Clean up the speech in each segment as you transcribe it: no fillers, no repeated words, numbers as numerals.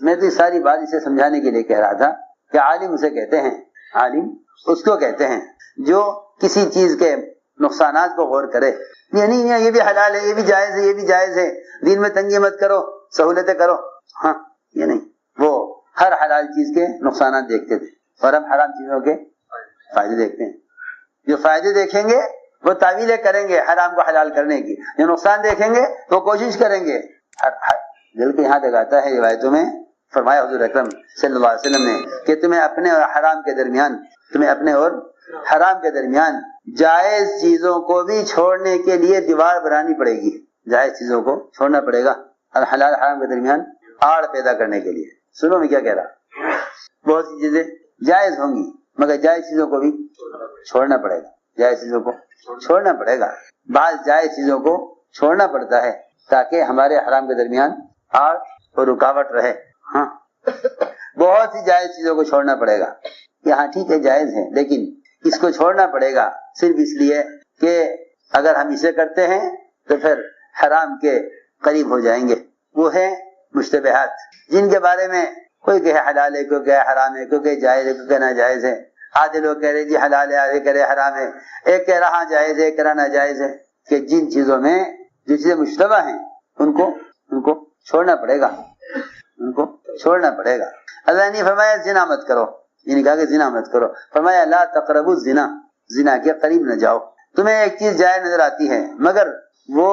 میں تو یہ ساری بات اسے سمجھانے کے لیے کہہ رہا تھا کہ عالم اسے کہتے ہیں، عالم اس کو کہتے ہیں جو کسی چیز کے نقصانات کو غور کرے، یعنی یہ بھی حلال ہے، یہ بھی جائز ہے، یہ بھی جائز ہے، دین میں تنگی مت کرو، سہولتیں کرو، ہاں یہ نہیں، وہ ہر حلال چیز کے نقصانات دیکھتے تھے اور ہم حرام چیزوں کے فائدے دیکھتے ہیں۔ جو فائدے دیکھیں گے وہ تعویلیں کریں گے حرام کو حلال کرنے کی، جو نقصان دیکھیں گے تو کوشش کریں گے۔ دل کے یہاں تک آتا ہے روایتوں میں فرمایا حضور اکرم صلی اللہ علیہ وسلم نے کہ تمہیں اپنے اور حرام کے درمیان، تمہیں اپنے اور حرام کے درمیان جائز چیزوں کو بھی چھوڑنے کے لیے دیوار بنانی پڑے گی، جائز چیزوں کو چھوڑنا پڑے گا اور حلال حرام کے درمیان آڑ پیدا کرنے کے لیے۔ سنو میں کیا کہہ رہا، بہت سی چیزیں جائز ہوں گی مگر جائز چیزوں کو بھی چھوڑنا پڑے گا، جائز چیزوں کو چھوڑنا پڑے گا، بعض جائز چیزوں کو چھوڑنا پڑتا ہے تاکہ ہمارے حرام کے درمیان آڑ اور رکاوٹ رہے۔ ہاں بہت سی جائز چیزوں کو چھوڑنا پڑے گا، یہاں ٹھیک ہے جائز ہے لیکن اس کو چھوڑنا پڑے گا صرف اس لیے کہ اگر ہم اسے کرتے ہیں تو پھر حرام کے قریب ہو جائیں گے۔ وہ ہے مشتبہات جن کے بارے میں کوئی کہے حلال ہے، کوئی کہے حرام ہے، کوئی کہے جائز ہے، کوئی کہے ناجائز ہے، آدھے لوگ کہہ رہے جی حلال ہے، آدھے کہہ رہے حرام ہے، ایک کہہ رہا جائز ہے، ایک کہہ رہا ناجائز ہے، کہ جن چیزوں میں جو چیزیں مشتبہ ہیں ان کو چھوڑنا پڑے گا، ان کو چھوڑنا پڑے گا۔ اللہ نے فرمایا زنا مت کرو، یہ نہیں کہا کہ زنا مت کرو، فرمایا لا تقربوا الزنا، زنا کے قریب نہ جاؤ۔ تمہیں ایک چیز جائز نظر آتی ہے مگر وہ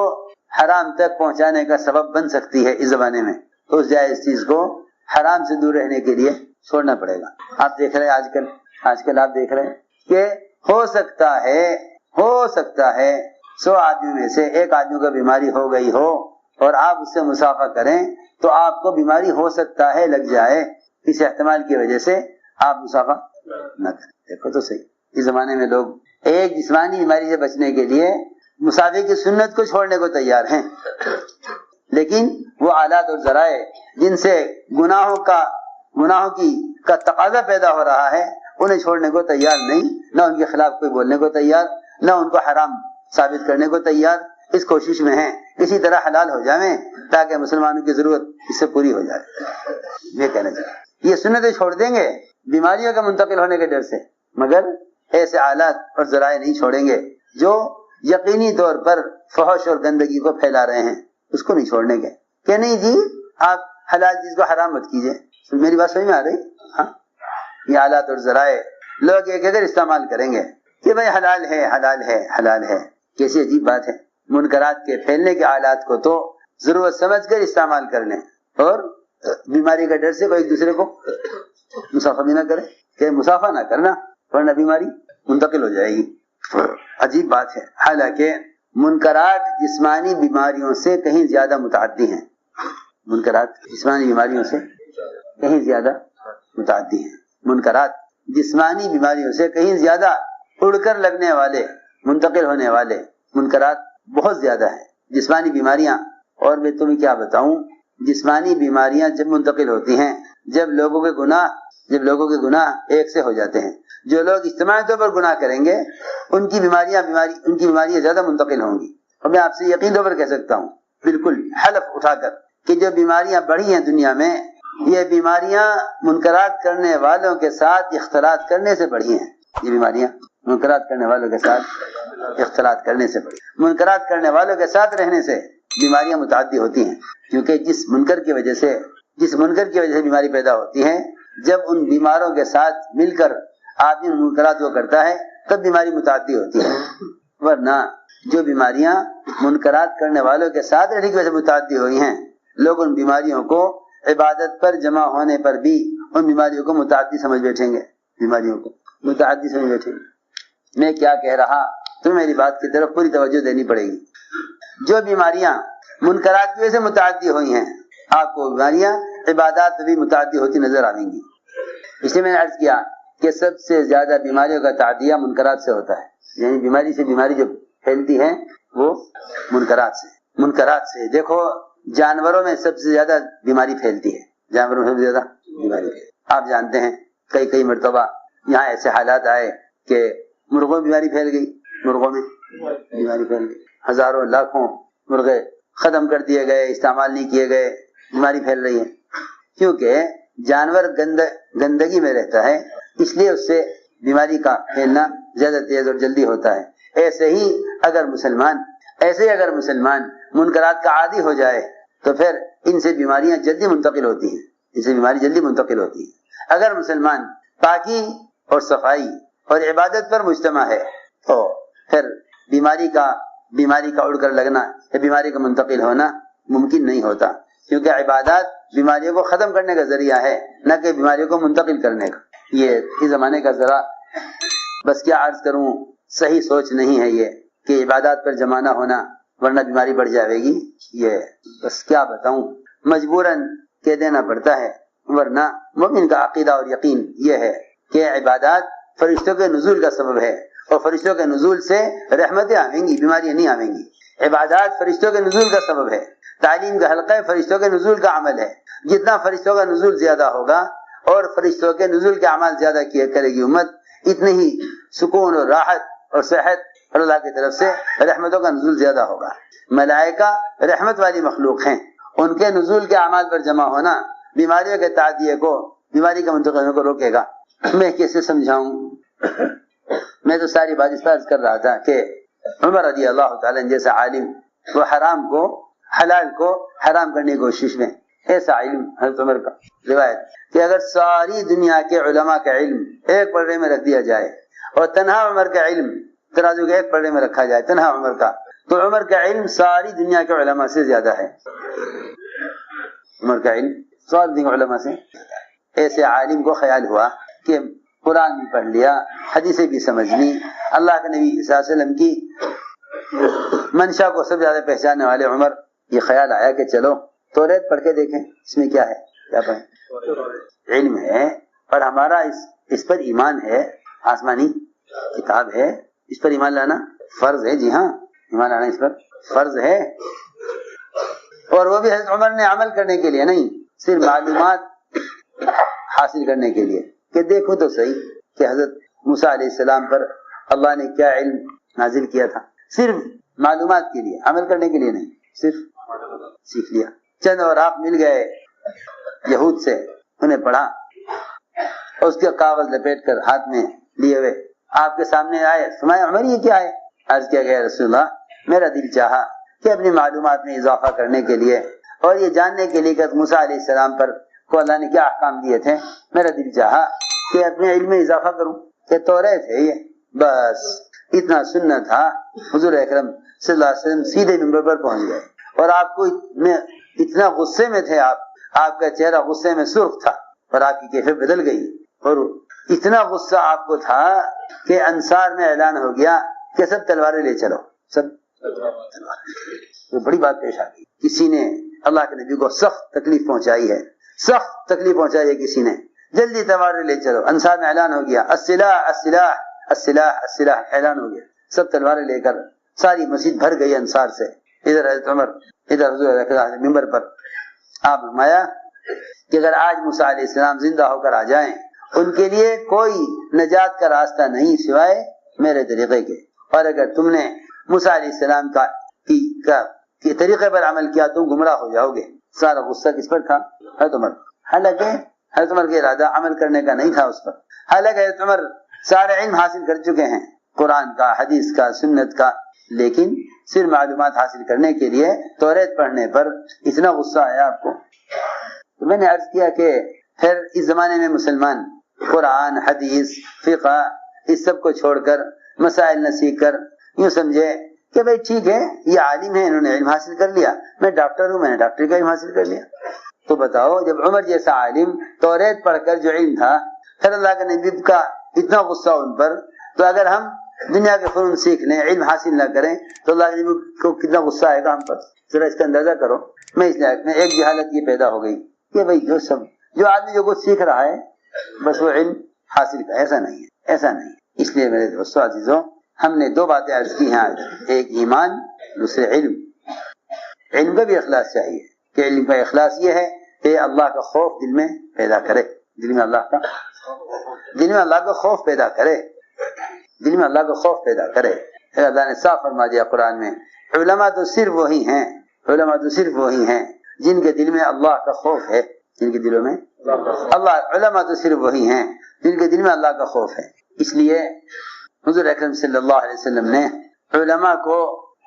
حرام تک پہنچانے کا سبب بن سکتی ہے اس زمانے میں، تو اس جائز چیز کو حرام سے دور رہنے کے لیے چھوڑنا پڑے گا۔ آپ دیکھ رہے ہیں آج کل آپ دیکھ رہے ہیں کہ ہو سکتا ہے 100 آدمی میں سے ایک آدمی کو بیماری ہو گئی ہو اور آپ اس سے مسافہ کریں تو آپ کو بیماری ہو سکتا ہے لگ جائے، اس احتمال کی وجہ سے آپ مسافہ نہ کریں۔ دیکھو تو صحیح، اس زمانے میں لوگ ایک جسمانی بیماری سے بچنے کے لیے مسافے کی سنت کو چھوڑنے کو تیار ہیں، لیکن وہ آلات اور ذرائع جن سے گناہوں کا تقاضا پیدا ہو رہا ہے انہیں چھوڑنے کو تیار نہیں، نہ ان کے خلاف کوئی بولنے کو تیار، نہ ان کو حرام ثابت کرنے کو تیار، اس کوشش میں ہیں اسی طرح حلال ہو جائیں تاکہ مسلمانوں کی ضرورت اس سے پوری ہو جائے۔ یہ کہنا چاہیے یہ سنتیں چھوڑ دیں گے بیماریوں کے منتقل ہونے کے ڈر سے، مگر ایسے آلات اور ذرائع نہیں چھوڑیں گے جو یقینی طور پر فحش اور گندگی کو پھیلا رہے ہیں، اس کو نہیں چھوڑنے کے کہ نہیں جی آپ حلال چیز کو حرام مت کیجئے۔ میری بات سمجھ میں آ رہی؟ ہاں یہ آلات اور ذرائع لوگ ایک اگر استعمال کریں گے کہ بھائی حلال ہے حلال ہے حلال ہے، کیسی عجیب بات ہے۔ منکرات کے پھیلنے کے آلات کو تو ضرورت سمجھ کر استعمال کر لیں اور بیماری کا ڈر سے کوئی ایک دوسرے کو مسافہ بھی نہ کرے کہ مسافہ نہ کرنا ورنہ بیماری منتقل ہو جائے گی۔ عجیب بات ہے، حالانکہ منکرات جسمانی بیماریوں سے کہیں زیادہ متعدی ہیں، منکرات جسمانی بیماریوں سے کہیں زیادہ متعدی ہیں، منکرات جسمانی بیماریوں سے کہیں زیادہ اڑ کر لگنے والے منتقل ہونے والے منکرات بہت زیادہ ہیں۔ جسمانی بیماریاں، اور میں تمہیں کیا بتاؤں، جسمانی بیماریاں جب منتقل ہوتی ہیں جب لوگوں کے گناہ ایک سے ہو جاتے ہیں، جو لوگ اجتماعی طور پر گناہ کریں گے ان کی بیماریاں زیادہ منتقل ہوں گی۔ اور میں آپ سے یقین طور پر کہہ سکتا ہوں بالکل حلف اٹھا کر کہ جو بیماریاں بڑھی ہیں دنیا میں، یہ بیماریاں منکرات کرنے والوں کے ساتھ اختلاط کرنے سے بڑھی ہیں۔ یہ بیماریاں منکرات کرنے والوں کے ساتھ اختلاط کرنے سے بڑھی، منکرات کرنے والوں کے ساتھ رہنے سے بیماریاں متعدی ہوتی ہیں، کیونکہ جس منکر کی وجہ سے بیماری پیدا ہوتی ہے، جب ان بیماروں کے ساتھ مل کر آدمی منکرات کو کرتا ہے تب بیماری متعدی ہوتی ہے، ورنہ جو بیماریاں منکرات کرنے والوں کے ساتھ رہنے کی وجہ سے متعدی ہوئی ہیں، لوگ ان بیماریوں کو عبادت پر جمع ہونے پر بھی ان بیماریوں کو متعدی سمجھ بیٹھیں گے، میں کیا کہہ رہا تو میری بات کی طرف پوری توجہ دینی پڑے گی۔ جو بیماریاں منکرات کی وجہ سے متعدی ہوئی ہیں، آپ کو بیماریاں عبادات بھی متعدی ہوتی نظر آئیں گی۔ اس لیے میں نے عرض کیا کہ سب سے زیادہ بیماریوں کا تعدیہ منکرات سے ہوتا ہے، یعنی بیماری سے بیماری جو پھیلتی ہے وہ منکرات سے۔ دیکھو جانوروں میں سب سے زیادہ بیماری پھیلتی ہے، جانوروں میں سب سے زیادہ بیماری پھیلتی ہے۔ آپ جانتے ہیں کئی مرتبہ یہاں ایسے حالات آئے کہ مرغوں میں بیماری پھیل گئی، ہزاروں لاکھوں مرغے ختم کر دیے گئے، استعمال نہیں کیے گئے، بیماری پھیل رہی ہے۔ کیونکہ جانور گندگی میں رہتا ہے، اس لیے اس سے بیماری کا پھیلنا زیادہ تیز اور جلدی ہوتا ہے۔ ایسے ہی اگر مسلمان منکرات کا عادی ہو جائے تو پھر ان سے بیماریاں جلدی منتقل ہوتی ہیں، ان سے بیماری جلدی منتقل ہوتی ہے۔ اگر مسلمان پاکی اور صفائی اور عبادت پر مجتمع ہے تو پھر بیماری کا اڑ کر لگنا یا بیماری کا منتقل ہونا ممکن نہیں ہوتا، کیونکہ عبادات بیماریوں کو ختم کرنے کا ذریعہ ہے، نہ کہ بیماریوں کو منتقل کرنے کا۔ یہ اس زمانے کا ذرا بس کیا عرض کروں، صحیح سوچ نہیں ہے یہ کہ عبادات پر جمع نہ ہونا ورنہ بیماری بڑھ جائے گی۔ یہ بس کیا بتاؤں، مجبوراً کہہ دینا پڑتا ہے، ورنہ مومن کا عقیدہ اور یقین یہ ہے کہ عبادات فرشتوں کے نزول کا سبب ہے، اور فرشتوں کے نزول سے رحمتیں آئیں گی، بیماریاں نہیں آئیں گی۔ عبادات فرشتوں کے نزول کا سبب ہے، تعلیم کا حلقہ فرشتوں کے نزول کا عمل ہے۔ جتنا فرشتوں کا نزول زیادہ ہوگا اور فرشتوں کے نزول کے اعمال زیادہ کیا کرے گی امت، اتنی ہی سکون اور راحت اور صحت اور اللہ کی طرف سے رحمتوں کا نزول زیادہ ہوگا۔ ملائکہ رحمت والی مخلوق ہیں، ان کے نزول کے اعمال پر جمع ہونا بیماریوں کے تعدیے کو، بیماری کا منتقل ہونے کو روکے گا۔ میں کیسے سمجھاؤں؟ میں تو ساری بات اس پر کر رہا تھا کہ عمر رضی اللہ تعالیٰ جیسا عالم وہ حرام کو حلال کو حرام کرنے کی کوشش میں، ایسا علم حضرت عمر کا روایت کہ اگر ساری دنیا کے علماء کا علم ایک پلڑے میں رکھ دیا جائے اور تنہا عمر کا علم ترازو کے ایک پلڑے میں رکھا جائے، تنہا عمر کا، تو عمر کا علم ساری دنیا کے علماء سے زیادہ ہے۔ عمر کا علم ساری دنیا کے علماء سے۔ ایسے عالم کو خیال ہوا کہ قرآن بھی پڑھ لیا، حدیثیں بھی سمجھ لی، اللہ کے نبی صلی اللہ علیہ وسلم کی منشا کو سب زیادہ پہچاننے والے عمر، یہ خیال آیا کہ چلو توریت پڑھ کے دیکھیں اس میں کیا ہے، کیا پڑھیں۔ علم ہے اور ہمارا اس پر ایمان ہے، آسمانی کتاب ہے، اس پر ایمان لانا فرض ہے۔ جی ہاں، ایمان لانا اس پر فرض ہے، اور وہ بھی حضرت عمر نے عمل کرنے کے لیے نہیں، صرف معلومات حاصل کرنے کے لیے کہ دیکھو تو صحیح کہ حضرت موسیٰ علیہ السلام پر اللہ نے کیا علم نازل کیا تھا، صرف معلومات کے لیے، عمل کرنے کے لیے نہیں، صرف سیکھ لیا۔ چند اور آپ مل گئے یہود سے، انہیں پڑھا، اس کے کاغذ لپیٹ کر ہاتھ میں لیے ہوئے آپ کے سامنے آئے، فرمایا عمر یہ کیا ہے؟ عرض کیا گیا رسول اللہ میرا دل چاہا کہ اپنی معلومات میں اضافہ کرنے کے لیے اور یہ جاننے کے لیے کہ موسیٰ علیہ السلام پر کو اللہ نے کیا احکام دیے تھے، میرا دل چاہا کہ اپنے علم میں اضافہ کروں کہ توریت ہے یہ، بس اتنا سننا تھا۔ حضور اکرم صلی اللہ علیہ وسلم سیدھے منبر پر پہنچ گئے اور آپ کو اتنا غصے میں تھے، آپ کا چہرہ غصے میں سرخ تھا اور آپ کی کیفیت بدل گئی، اور اتنا غصہ آپ کو تھا کہ انصار میں اعلان ہو گیا کہ سب تلواریں لے چلو، سب تلواریں۔ بڑی بات پیش آ گئی، کسی نے اللہ کے نبی کو سخت تکلیف پہنچائی ہے، سخت تکلیف پہنچائی ہے کسی نے، جلدی تلواریں لے چلو۔ انصار میں اعلان ہو گیا السلاح السلاح السلاح السلاح، اعلان ہو گیا، سب تلواریں لے کر ساری مسجد بھر گئی انصار سے۔ ادھر حضرت عمر، ادھر حضور منبر پر آپ فرمایا کہ اگر آج موسیٰ علیہ السلام زندہ ہو کر آ جائیں، ان کے لیے کوئی نجات کا راستہ نہیں سوائے میرے طریقے کے، اور اگر تم نے موسیٰ علیہ السلام کے طریقے پر عمل کیا تم گمراہ ہو جاؤ گے۔ سارا غصہ کس پر تھا؟ حضرت عمر۔ حالانکہ حضرت عمر کا ارادہ عمل کرنے کا نہیں تھا اس پر، حالانکہ حضرت عمر سارے علم حاصل کر چکے ہیں، قرآن کا، حدیث کا، سنت کا، لیکن صرف معلومات حاصل کرنے کے لیے توریت پڑھنے پر اتنا غصہ آیا آپ کو۔ تو میں نے عرض کیا کہ پھر اس زمانے میں مسلمان قرآن، حدیث، فقہ اس سب کو چھوڑ کر مسائل نہ سیکھ کر یوں سمجھے کہ بھئی ٹھیک ہے یہ عالم ہے، انہوں نے علم حاصل کر لیا، میں ڈاکٹر ہوں، میں نے ڈاکٹری کا علم حاصل کر لیا۔ تو بتاؤ جب عمر جیسا عالم توریت پڑھ کر جو علم تھا، پھر اللہ کے نبی کا اتنا غصہ ان پر، تو اگر ہم دنیا کے فنون سیکھ لیں، علم حاصل نہ کریں تو اللہ کے نبی کو کتنا غصہ آئے گا ہم پر، ذرا اس کا اندازہ کرو۔ میں اس لائق میں ایک جہالت یہ پیدا ہو گئی کہ بھئی جو آدمی جو کچھ سیکھ رہا ہے بس وہ علم حاصل کا، ایسا نہیں ہے، ایسا نہیں ہے۔ اس لیے میرے دوستو عزیزوں، ہم نے دو باتیں عرض کی ہیں آج، ایک ایمان، دوسرے علم۔ علم کا بھی اخلاص چاہیے کہ علم کا اخلاص یہ ہے کہ اللہ کا خوف دل میں پیدا کرے، دل میں اللہ کا خوف پیدا کرے، دل میں اللہ کا خوف پیدا کرے۔ اللہ نے صاف فرما دیا قرآن میں، علماء تو صرف وہی ہیں، علماء تو صرف وہی ہیں جن کے دل میں اللہ کا خوف ہے، جن کے دلوں میں اللہ، علماء تو صرف وہی ہیں جن کے دل میں اللہ کا خوف ہے. اس لیے حضور اکرم صلی اللہ علیہ وسلم نے علماء کو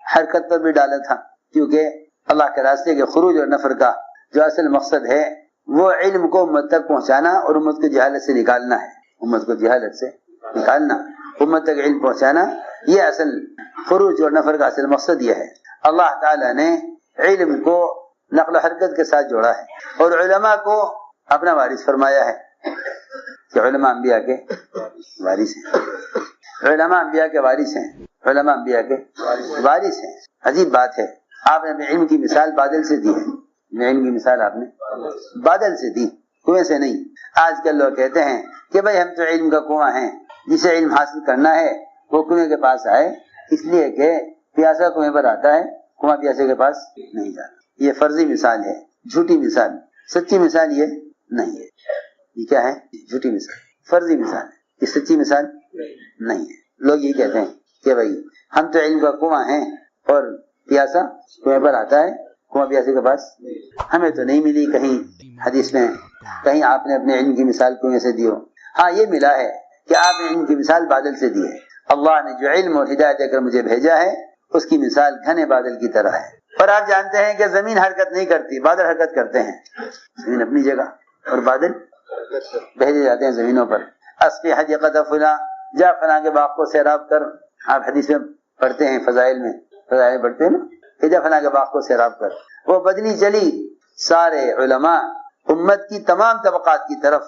حرکت پر بھی ڈالا تھا، کیونکہ اللہ کے راستے کے خروج اور نفر کا جو اصل مقصد ہے وہ علم کو امت تک پہنچانا اور امت کو جہالت سے نکالنا ہے. امت کو جہالت سے نکالنا، امت تک علم پہنچانا، یہ اصل خروج اور نفر کا اصل مقصد یہ ہے. اللہ تعالیٰ نے علم کو نقل و حرکت کے ساتھ جوڑا ہے اور علماء کو اپنا وارث فرمایا ہے کہ علماء انبیاء کے وارث ہیں. علماء انبیاء کے وارث ہیں، علماء انبیاء کے وارث ہیں. عجیب بات ہے، آپ نے علم کی مثال بادل سے دی ہے. علم کی مثال آپ نے بادل سے دی، کنویں سے نہیں. آج کل لوگ کہتے ہیں کہ بھائی ہم تو علم کا کنواں ہیں، جسے علم حاصل کرنا ہے وہ کنویں کے پاس آئے، اس لیے کہ پیاسا کنویں پر آتا ہے، کنواں پیاسے کے پاس نہیں جاتا. یہ فرضی مثال ہے، جھوٹی مثال. سچی مثال یہ نہیں ہے. یہ کیا ہے؟ جھوٹی مثال، فرضی مثال ہے. یہ سچی مثال نہیں ہے. لوگ یہ کہتے ہیں کہ بھائی ہم تو علم کا کنواں ہیں اور پیاسا کنویں پر آتا ہے، کنواں پیاسے کے پاس ہمیں تو نہیں ملی کہیں حدیث میں، کہیں آپ نے اپنے علم کی مثال کنویں سے دی ہو. ہاں یہ ملا ہے کہ آپ نے علم کی مثال بادل سے دی ہے. اللہ نے جو علم اور ہدایت دے کر مجھے بھیجا ہے اس کی مثال گھنے بادل کی طرح ہے. اور آپ جانتے ہیں کہ زمین حرکت نہیں کرتی، بادل حرکت کرتے ہیں. زمین اپنی جگہ اور بادل بھیجے جاتے ہیں زمینوں پر. اسقی حدیقۃ فلاں، جا فلاں کے باغ کو سیراب کر. آپ حدیث میں پڑھتے ہیں، فضائل میں فضائل پڑھتے ہیں نا کہ جا فلاں کے باغ کو سیراب کر. وہ بدلی چلی. سارے علماء امت کی تمام طبقات کی طرف،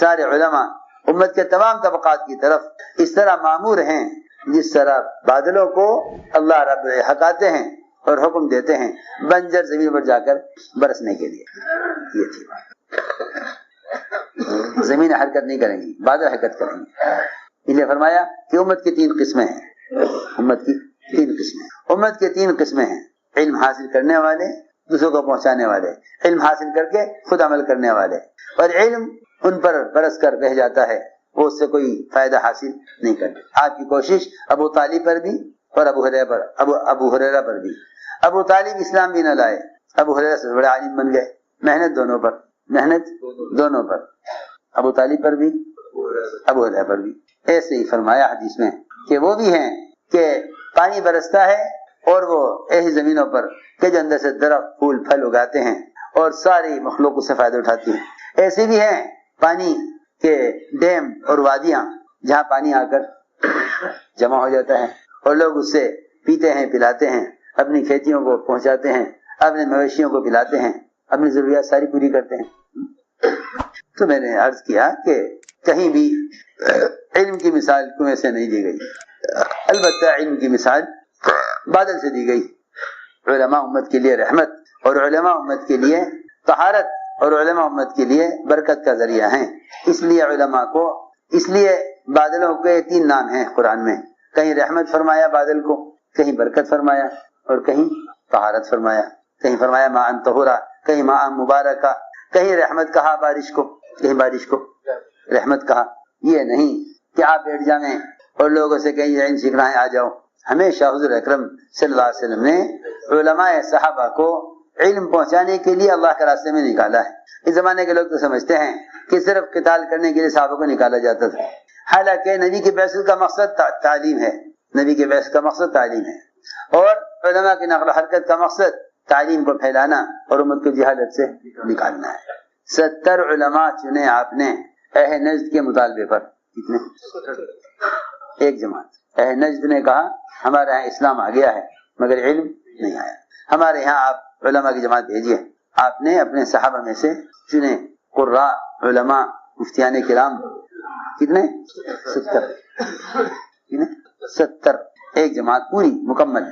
سارے علماء امت کے تمام طبقات کی طرف اس طرح مامور ہیں جس طرح بادلوں کو اللہ رب ہٹاتے ہیں اور حکم دیتے ہیں بنجر زمین پر جا کر برسنے کے لیے. یہ تھی بات. زمین حرکت نہیں کریں گی، بادل حرکت کریں گے. اس لیے فرمایا کہ امت کی 3 قسمیں ہیں. امت کی 3 قسمیں. امت کے 3 قسمیں ہیں: علم حاصل کرنے والے، دوسروں کو پہنچانے والے، علم حاصل کر کے خود عمل کرنے والے. اور علم ان پر برس کر بہ جاتا ہے، وہ اس سے کوئی فائدہ حاصل نہیں کرتے. آپ کی کوشش ابو طالب پر بھی اور ابو ہریرہ پر بھی. ابو طالب اسلام بھی نہ لائے، ابو ہریرہ سے بڑے عالم بن گئے. محنت دونوں پر، ابو طالب پر بھی ابو ہریرہ پر بھی. ایسے ہی فرمایا حدیث میں کہ وہ بھی ہیں کہ پانی برستا ہے اور وہ ایسی زمینوں پر کہ جو اندر سے درخت پھول پھل اگاتے ہیں اور ساری مخلوق اس سے فائدہ اٹھاتی ہیں. ایسے بھی ہیں پانی کے ڈیم اور وادیاں جہاں پانی آ کر جمع ہو جاتا ہے اور لوگ اس سے پیتے ہیں، پلاتے ہیں، اپنی کھیتیوں کو پہنچاتے ہیں، اپنے مویشیوں کو پلاتے ہیں، اپنی ضروریات ساری پوری کرتے ہیں. تو میں نے عرض کیا کہ کہیں بھی علم کی مثال کنویں سے نہیں دی گئی، البتہ علم کی مثال بادل سے دی گئی. علماء امت کے لیے رحمت اور علماء امت کے لیے طہارت اور علماء امت کے لیے برکت کا ذریعہ ہیں. اس لیے علماء کو، اس لیے بادلوں کے 3 نام ہیں قرآن میں. کہیں رحمت فرمایا بادل کو، کہیں برکت فرمایا اور کہیں طہارت فرمایا. کہیں فرمایا ماء طہورا، کہیں ماء مبارکہ. کہیں رحمت کہا بارش کو، کہیں بارش کو رحمت کہا. یہ نہیں کہ آپ بیٹھ جائیں اور لوگوں سے کہیں علم سیکھنا ہے آ جاؤ. ہمیشہ حضور اکرم صلی اللہ علیہ وسلم نے علماء صحابہ کو علم پہنچانے کے لیے اللہ کے راستے میں نکالا ہے. اس زمانے کے لوگ تو سمجھتے ہیں کہ صرف قتال کرنے کے لیے صحابہ کو نکالا جاتا تھا، حالانکہ نبی کی بعثت کا مقصد تعلیم ہے. نبی کی بعثت کا مقصد تعلیم ہے اور علماء کی نقل و حرکت کا مقصد تعلیم کو پھیلانا اور امت کو جہالت سے نکالنا ہے. 70 علماء چنے آپ نے اہل نجد کے مطالبے پر. کتنے؟ ایک جماعت. اہل نجد نے کہا ہمارے یہاں اسلام آ گیا ہے مگر علم نہیں آیا، ہمارے یہاں آپ علماء کی جماعت بھیجیے. آپ نے اپنے صحابہ میں سے چنے قراء، علماء، مفتیان کرام. کتنے؟ 70. ایک جماعت پوری مکمل،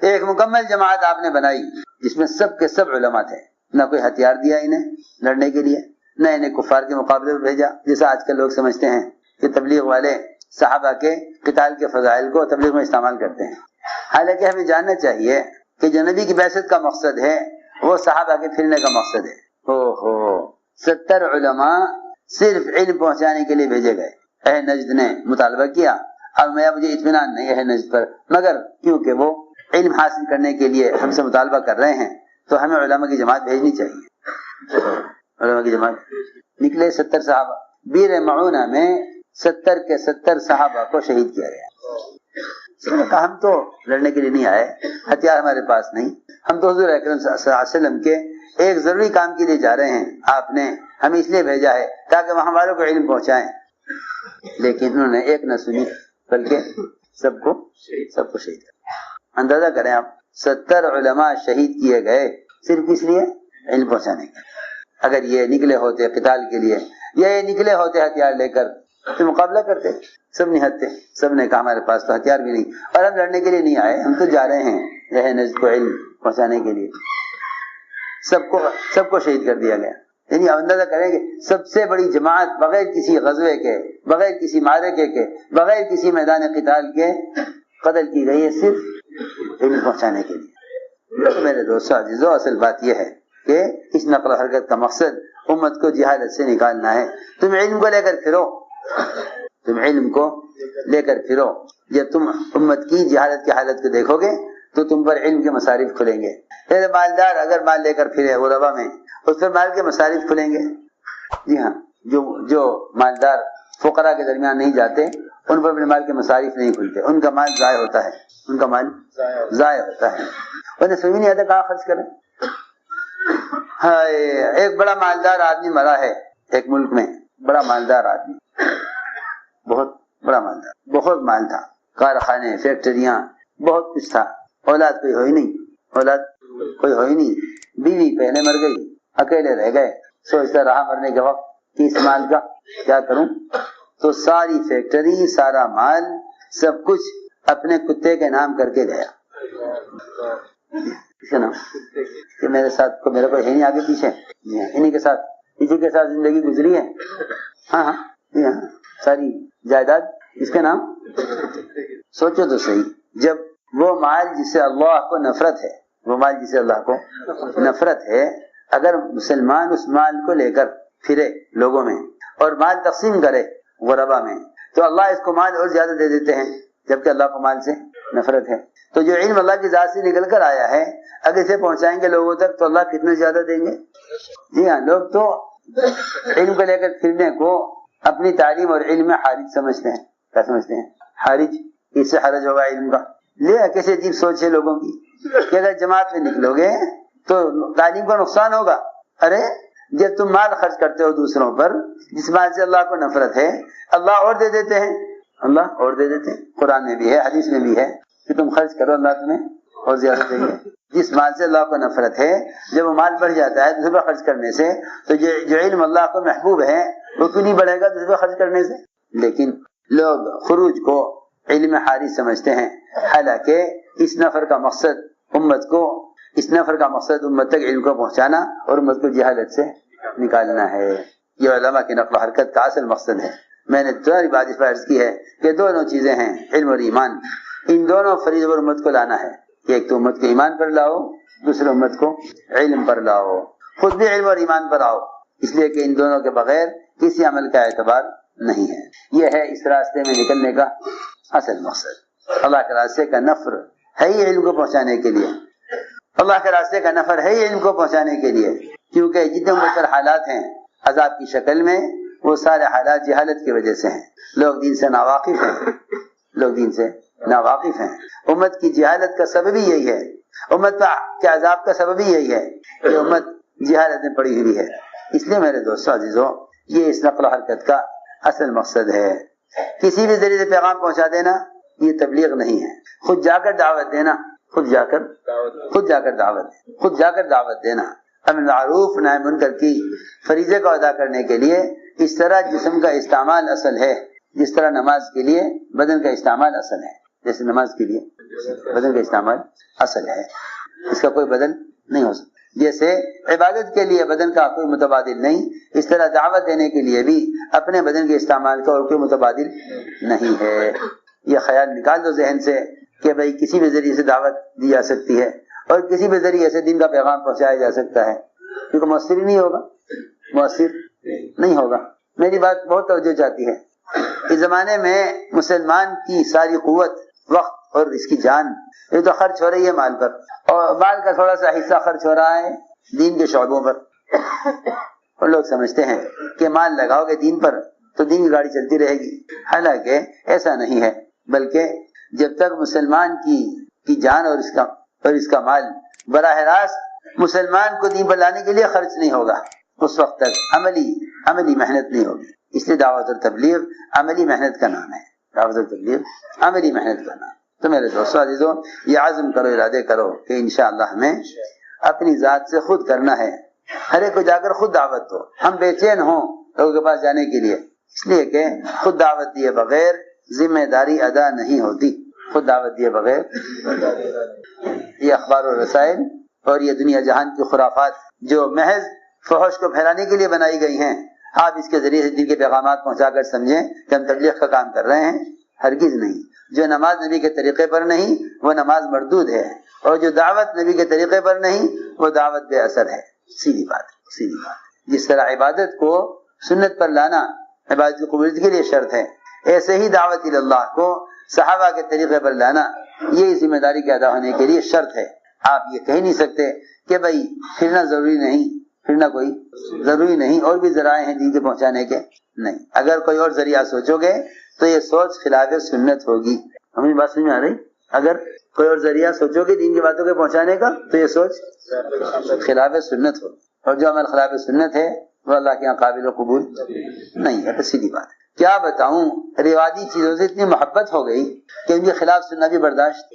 ایک مکمل جماعت آپ نے بنائی جس میں سب کے سب علماء تھے. نہ کوئی ہتھیار دیا انہیں لڑنے کے لیے، نہ انہیں کفار کے مقابلے میں بھیجا جیسا آج کل لوگ سمجھتے ہیں کہ تبلیغ والے صحابہ کے قتال کے فضائل کو تبلیغ میں استعمال کرتے ہیں. حالانکہ ہمیں جاننا چاہیے کہ جو نبی کی بعثت کا مقصد ہے وہ صحابہ کے پھرنے کا مقصد ہے. 70 علماء صرف علم پہنچانے کے لیے بھیجے گئے. اہل نجد نے مطالبہ کیا. اب مجھے اطمینان نہیں اہل نجد پر، مگر کیونکہ وہ علم حاصل کرنے کے لیے ہم سے مطالبہ کر رہے ہیں تو ہمیں علماء کی جماعت بھیجنی چاہیے. علماء کی جماعت نکلے 70 صحابہ. بیر معونہ میں 70 کے 70 صحابہ کو شہید کیا گیا. اس نے کہا ہم تو لڑنے کے لیے نہیں آئے, ہتھیار ہمارے پاس نہیں, ہم تو حضور اکرم صلی اللہ علیہ وسلم کے ایک ضروری کام کے لیے جا رہے ہیں, آپ نے ہمیں اس لیے بھیجا ہے تاکہ وہاں والوں کو علم پہنچائیں. لیکن انہوں نے ایک نہ سنی بلکہ سب کو شہید کیا. اندازہ کریں آپ, 70 علماء شہید کیے گئے صرف اس لیے علم پہنچانے کے. اگر یہ نکلے ہوتے قتال کے لیے یا یہ نکلے ہوتے ہتھیار لے کر تو مقابلہ کرتے, سب نہتے. سب نے کہا ہمارے پاس تو ہتھیار بھی نہیں اور ہم لڑنے کے لیے نہیں آئے, ہم تو جا رہے ہیں رہ نجد کو علم پہنچانے کے لیے. سب کو شہید کر دیا گیا. یعنی اندازہ کریں کہ سب سے بڑی جماعت بغیر کسی غزوے کے, بغیر کسی معرکے کے, بغیر کسی میدان قتال کے قتل کی گئی ہے صرف علم پہنچانے کے لیے. میرے دوستو عزیزو, اصل بات یہ ہے کہ اس نقل و حرکت کا مقصد امت کو جہالت سے نکالنا ہے. تم علم کو لے کر پھرو, تم علم کو لے کر پھرو. جب تم امت کی جہالت کی حالت کو دیکھو گے تو تم پر علم کے مصارف کھلیں گے. مالدار اگر مال لے کر پھرے غربا میں, اس پر مال کے مصارف کھلیں گے. جی ہاں, جو مالدار فقراء کے درمیان نہیں جاتے ان پر اپنے مال کے مصارف نہیں کھلتے, ان کا مال ضائع ہوتا ہے, ان کا مال ضائع ہوتا ہے. انہیں سمجھ نہیں آتا کہاں خرچ کریں. ایک بڑا مالدار آدمی مرا ہے ایک ملک میں, بڑا مالدار آدمی, بہت بڑا مالدار, بہت مال تھا, کارخانے, فیکٹریاں, بہت کچھ تھا. اولاد کوئی ہوئی نہیں, بیوی پہلے مر گئی, اکیلے رہ گئے. سوچتا رہا مرنے کے وقت کہ اس مال کا کیا کروں, تو ساری فیکٹری, سارا مال, سب کچھ اپنے کتے کے نام کر کے گیا. کس کا نام کہ میرے ساتھ کو میرے کو ہے نہیں آگے پیچھے, انہیں کے ساتھ اسی کے ساتھ زندگی گزری ہے. ہاں, ساری جائیداد اس کے نام. سوچو تو صحیح, جب وہ مال جسے اللہ کو نفرت ہے, وہ مال جسے اللہ کو نفرت ہے, اگر مسلمان اس مال کو لے کر پھرے لوگوں میں اور مال تقسیم کرے غربا میں, تو اللہ اس کو مال اور زیادہ دے دیتے ہیں, جبکہ اللہ کو مال سے نفرت ہے. تو جو علم اللہ کی ذات سے نکل کر آیا ہے, اگر اسے پہنچائیں گے لوگوں تک تو اللہ کتنے زیادہ دیں گے. جی ہاں, لوگ تو علم کو لے کر پھرنے کو اپنی تعلیم اور علم میں حارج سمجھتے ہیں. کیا سمجھتے ہیں؟ حارج. اس سے حرج ہوگا علم کا. کیسے عجیب سوچ ہے لوگوں کی کہ اگر جماعت میں نکلو گے تو تعلیم کا نقصان ہوگا. ارے جب تم مال خرچ کرتے ہو دوسروں پر جس مال سے اللہ کو نفرت ہے, اللہ اور دے دیتے ہیں, اللہ اور دے دیتے ہیں. قرآن میں بھی ہے, حدیث میں بھی ہے کہ تم خرچ کرو اللہ تمہیں اور زیادہ دیں گے. جس مال سے اللہ کو نفرت ہے, جب وہ مال بڑھ جاتا ہے دوسرے پر خرچ کرنے سے, تو جو علم اللہ کو محبوب ہے وہ کیوں نہیں بڑھے گا دوسرے پر خرچ کرنے سے. لیکن لوگ خروج کو علم حاری سمجھتے ہیں, حالانکہ اس نفر کا مقصد امت تک علم کو پہنچانا اور امت کو جہالت سے نکالنا ہے. یہ علماء کی نقل و حرکت کا اصل مقصد ہے. میں نے تمہاری بات اس پر عرض کی ہے کہ دونوں چیزیں ہیں, علم اور ایمان. ان دونوں فریض پر امت کو لانا ہے. ایک تو امت کو ایمان پر لاؤ, دوسرے امت کو علم پر لاؤ. خود بھی علم اور ایمان پر آؤ, اس لیے کہ ان دونوں کے بغیر کسی عمل کا اعتبار نہیں ہے. یہ ہے اس راستے میں نکلنے کا اصل مقصد. اللہ کے راستے کا نفر ہے ہی علم کو پہنچانے کے لیے. اللہ کے راستے کا نفر ہے ہی علم کو پہنچانے کے لیے, کیونکہ جتنے مقدر حالات ہیں عذاب کی شکل میں, وہ سارے حالات جہالت کی وجہ سے ہیں. لوگ دین سے ناواقف ہیں. امت کی جہالت کا سبب ہی یہی ہے, امت کے عذاب کا سبب ہی یہی ہے کہ امت جہالت میں پڑی ہوئی ہے. اس لیے میرے دوستو عزیزو, یہ اس نقل و حرکت کا اصل مقصد ہے. کسی بھی ذریعے سے پیغام پہنچا دینا یہ تبلیغ نہیں ہے. خود جا کر دعوت دینا, خود جا کر دعوت دینا. امر معروف نہی منکر کی فریضے کو ادا کرنے کے لیے اس طرح جسم کا استعمال اصل ہے, جس طرح نماز کے لیے بدن کا استعمال اصل ہے. جیسے نماز کے لیے بدن کا استعمال اصل ہے, اس کا کوئی بدل نہیں ہو سکتا. جیسے عبادت کے لیے بدن کا کوئی متبادل نہیں, اس طرح دعوت دینے کے لیے بھی اپنے بدن کے استعمال کا اور کوئی متبادل نہیں ہے. یہ خیال نکال دو ذہن سے کہ بھئی کسی بھی ذریعے سے دعوت دی جا سکتی ہے اور کسی بھی ذریعے سے دین کا پیغام پہنچایا جا سکتا ہے, کیونکہ مؤثر ہی نہیں ہوگا, مؤثر نہیں ہوگا. میری بات بہت توجہ چاہتی ہے. اس زمانے میں مسلمان کی ساری قوت, وقت اور اس کی جان یہ تو خرچ ہو رہی ہے مال پر, اور مال کا تھوڑا سا حصہ خرچ ہو رہا ہے دین کے شعبوں پر. اور لوگ سمجھتے ہیں کہ مال لگاؤ گے دین پر تو دین کی گاڑی چلتی رہے گی، حالانکہ ایسا نہیں ہے، بلکہ جب تک مسلمان کی جان اور اس کا مال براہ راست مسلمان کو دین پر لانے کے لیے خرچ نہیں ہوگا، اس وقت تک عملی محنت نہیں ہوگی۔ اس لیے دعوت اور تبلیغ عملی محنت کا نام ہے، دعوت اور تبلیغ عملی محنت کا نام۔ تو میرے دوستو عزیزو، یہ عزم کرو، ارادے کرو کہ انشاءاللہ ہمیں اپنی ذات سے خود کرنا ہے، ہر ایک کو جا کر خود دعوت دو۔ ہم بے چین ہوں لوگوں کے پاس جانے کے لیے، اس لیے کہ خود دعوت دیے بغیر ذمہ داری ادا نہیں ہوتی، خود دعوت دیے بغیر یہ اخبار و رسائل اور یہ دنیا جہان کی خرافات جو محض فحش کو پھیلانے کے لیے بنائی گئی ہیں، آپ اس کے ذریعے سے دل کے پیغامات پہنچا کر سمجھیں کہ ہم تبلیغ کا کام کر رہے ہیں، ہرگز نہیں۔ جو نماز نبی کے طریقے پر نہیں وہ نماز مردود ہے، اور جو دعوت نبی کے طریقے پر نہیں وہ دعوت بے اثر ہے۔ سیدھی بات۔ جس طرح عبادت کو سنت پر لانا عبادت کی قبولیت کے لیے شرط ہے، ایسے ہی دعوت اللہ کو صحابہ کے طریقے پر لانا یہ ذمہ داری کے ادا ہونے کے لیے شرط ہے۔ آپ یہ کہہ نہیں سکتے کہ بھائی پھرنا ضروری نہیں، پھرنا کوئی ضروری نہیں، اور بھی ذرائع ہیں دین کے پہنچانے کے، نہیں۔ اگر کوئی اور ذریعہ سوچو گے تو یہ سوچ خلاف سنت ہوگی۔ ہمیں بات سمجھ میں آ رہی؟ اگر کوئی اور ذریعہ سوچو گے دین کی باتوں کے پہنچانے کا تو یہ سوچ خلاف سنت ہوگی، اور جو عمل خلاف سنت ہے وہ اللہ کے یہاں قابل و قبول نہیں ہے۔ تو سیدھی بات ہے۔ کیا بتاؤں، رواجی چیزوں سے اتنی محبت ہو گئی کہ ان کے خلاف سننا بھی برداشت،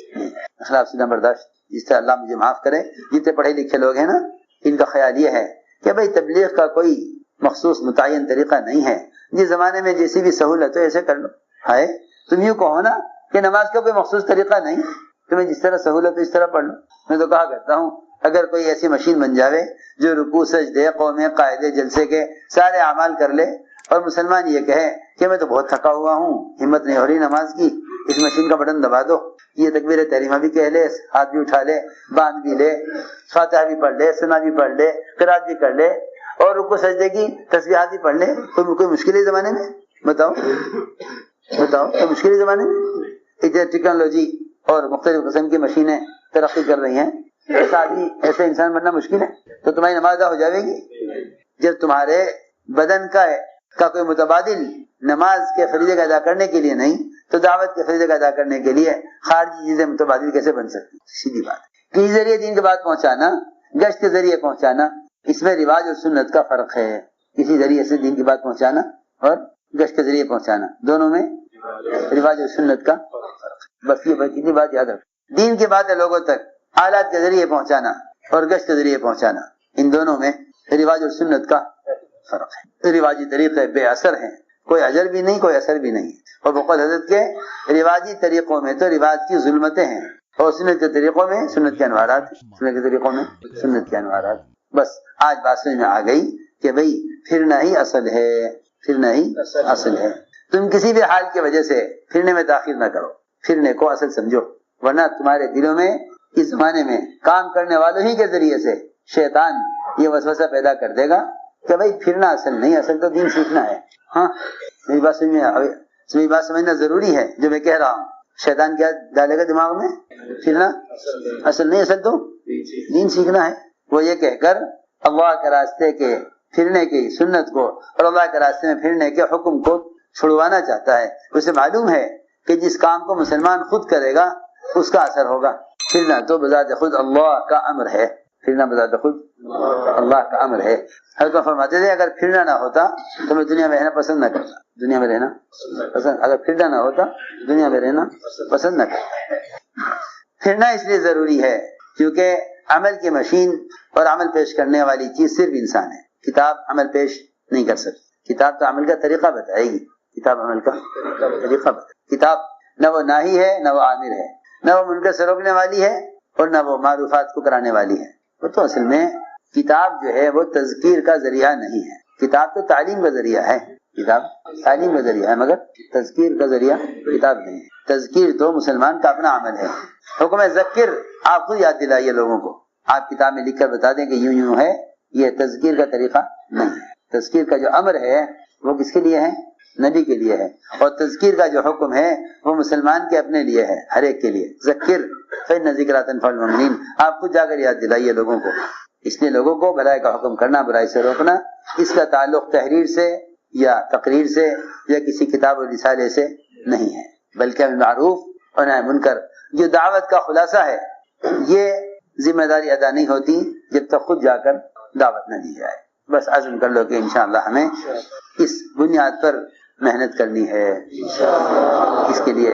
خلاف سننا برداشت۔ جس سے اللہ مجھے معاف کرے، جتنے پڑھے لکھے لوگ ہیں نا، ان کا خیال یہ ہے کہ بھائی تبلیغ کا کوئی مخصوص متعین طریقہ نہیں ہے، جس زمانے میں جیسی بھی سہولت ہے ایسے کر لو۔ ہے تم یوں کہو نا کہ نماز کا کوئی مخصوص طریقہ نہیں، تمہیں جس طرح سہولت ہے اس طرح پڑھ لو۔ میں تو کہا کرتا ہوں اگر کوئی ایسی مشین بن جاوے جو رکوع سجدے قومیں قاعدے جلسے کے سارے اعمال کر لے، اور مسلمان یہ کہے کہ میں تو بہت تھکا ہوا ہوں، ہمت نہیں ہو رہی نماز کی، اس مشین کا بٹن دبا دو، یہ تکبیر تحریمہ بھی کہہ لے، ہاتھ بھی اٹھا لے، باندھ بھی لے، فاتحہ بھی پڑھ لے، سنا بھی پڑھ لے، قرات بھی کر لے، اور رکوع سجدے کی تسبیحات بھی پڑھ لے، کوئی مشکل ہے زمانے میں؟ بتاؤ کوئی مشکل ہے زمانے میں؟ ٹیکنالوجی اور مختلف قسم کی مشینیں ترقی کر رہی ہیں، ایسے انسان بننا مشکل ہے؟ تو تمہاری نماز ادا ہو جائے گی جب تمہارے بدن کا کوئی متبادل نماز کے فریضے کا ادا کرنے کے لیے نہیں، تو دعوت کے فریضے کا ادا کرنے کے لیے خارجی چیزیں متبادل کیسے بن سکتی؟ سیدھی بات ہے۔ کسی ذریعے دین کے بات پہنچانا، گشت کے ذریعے پہنچانا، اس میں رواج اور سنت کا فرق ہے۔ کسی ذریعے سے دین کی بات پہنچانا اور گشت کے ذریعے پہنچانا، دونوں میں رواج اور سنت کا فرق ہے۔ بس یہ اتنی بات یاد رکھو، دین کی بات ہے لوگوں تک آلات کے ذریعے پہنچانا اور گشت کے ذریعے پہنچانا، ان دونوں میں رواج اور سنت کا فرق ہے۔ رواجی طریقے بے اثر ہیں، کوئی اجر بھی نہیں، کوئی اثر بھی نہیں، اور بقول حضرت کے رواجی طریقوں میں تو رواج کی ظلمتیں ہیں، اور سنت کے طریقوں میں سنت کے انوارات، سنت کے طریقوں میں سنت کے انوارات۔ بس آج بات سمجھ میں آ گئی کہ بھئی پھرنا ہی اصل ہے، پھرنا ہی اصل ہے۔ تم کسی بھی حال کی وجہ سے پھرنے میں تاخیر نہ کرو، پھرنے کو اصل سمجھو، ورنہ تمہارے دلوں میں اس زمانے میں کام کرنے والوں ہی کے ذریعے سے شیطان یہ وسوسہ پیدا کر دے گا کہ بھئی پھرنا اصل نہیں، اصل تو دین سیکھنا ہے۔ ہاں میری بات سمجھنا ضروری ہے جو میں کہہ رہا ہوں۔ شیطان کیا ڈالے گا دماغ میں؟ پھرنا اصل نہیں، اصل تو دین سیکھنا ہے۔ وہ یہ کہہ کر اللہ کے راستے کے پھرنے کی سنت کو اور اللہ کے راستے میں پھرنے کے حکم کو چھڑوانا چاہتا ہے۔ اسے معلوم ہے کہ جس کام کو مسلمان خود کرے گا اس کا اثر ہوگا۔ پھرنا تو بذات خود اللہ کا امر ہے، پھرنا بذات خود اللہ کا امر ہے۔ حضرت فرماتے تھے اگر پھرنا نہ ہوتا تو میں دنیا میں رہنا پسند نہ کرتا، دنیا میں رہنا پسند، اگر پھرنا نہ ہوتا دنیا میں رہنا پسند نہ کرتا۔ پھرنا اس لیے ضروری ہے کیونکہ عمل کی مشین اور عمل پیش کرنے والی چیز صرف انسان ہے۔ کتاب عمل پیش نہیں کر سکتی، کتاب تو عمل کا طریقہ بتائے گی، کتاب عمل کا طریقہ بتائے۔ کتاب نہ وہ ناہی ہے نہ وہ عامر ہے، نہ وہ منکر سے روکنے والی ہے اور نہ وہ معروفات کو کرانے والی ہے۔ وہ تو اصل میں کتاب جو ہے وہ تذکیر کا ذریعہ نہیں ہے، کتاب تو تعلیم کا ذریعہ ہے، کتاب تعلیم کا ذریعہ ہے مگر تذکیر کا ذریعہ کتاب نہیں ہے۔ تذکیر تو مسلمان کا اپنا عمل ہے۔ حکم ذکر آپ خود یاد دلائیے لوگوں کو، آپ کتاب میں لکھ کر بتا دیں کہ یوں یوں ہے، یہ تذکیر کا طریقہ نہیں ہے۔ تذکیر کا جو امر ہے وہ کس کے لیے ہے؟ نبی کے لیے ہے، اور تذکیر کا جو حکم ہے وہ مسلمان کے اپنے لیے ہے، ہر ایک کے لیے۔ ذکر فإن ذکرى تنفع المؤمنین، آپ خود جا کر یاد دلائیے لوگوں کو اس لیے لوگوں کو بھلائی کا حکم کرنا، برائی سے روکنا، اس کا تعلق تحریر سے یا تقریر سے یا کسی کتاب و رسالے سے نہیں ہے، بلکہ امر معروف اور نہی منکر جو دعوت کا خلاصہ ہے، یہ ذمہ داری ادا نہیں ہوتی جب تک خود جا کر دعوت نہ دی جائے۔ بس عزم کر لو کہ انشاءاللہ ہمیں اس بنیاد پر محنت کرنی ہے، اس کے لیے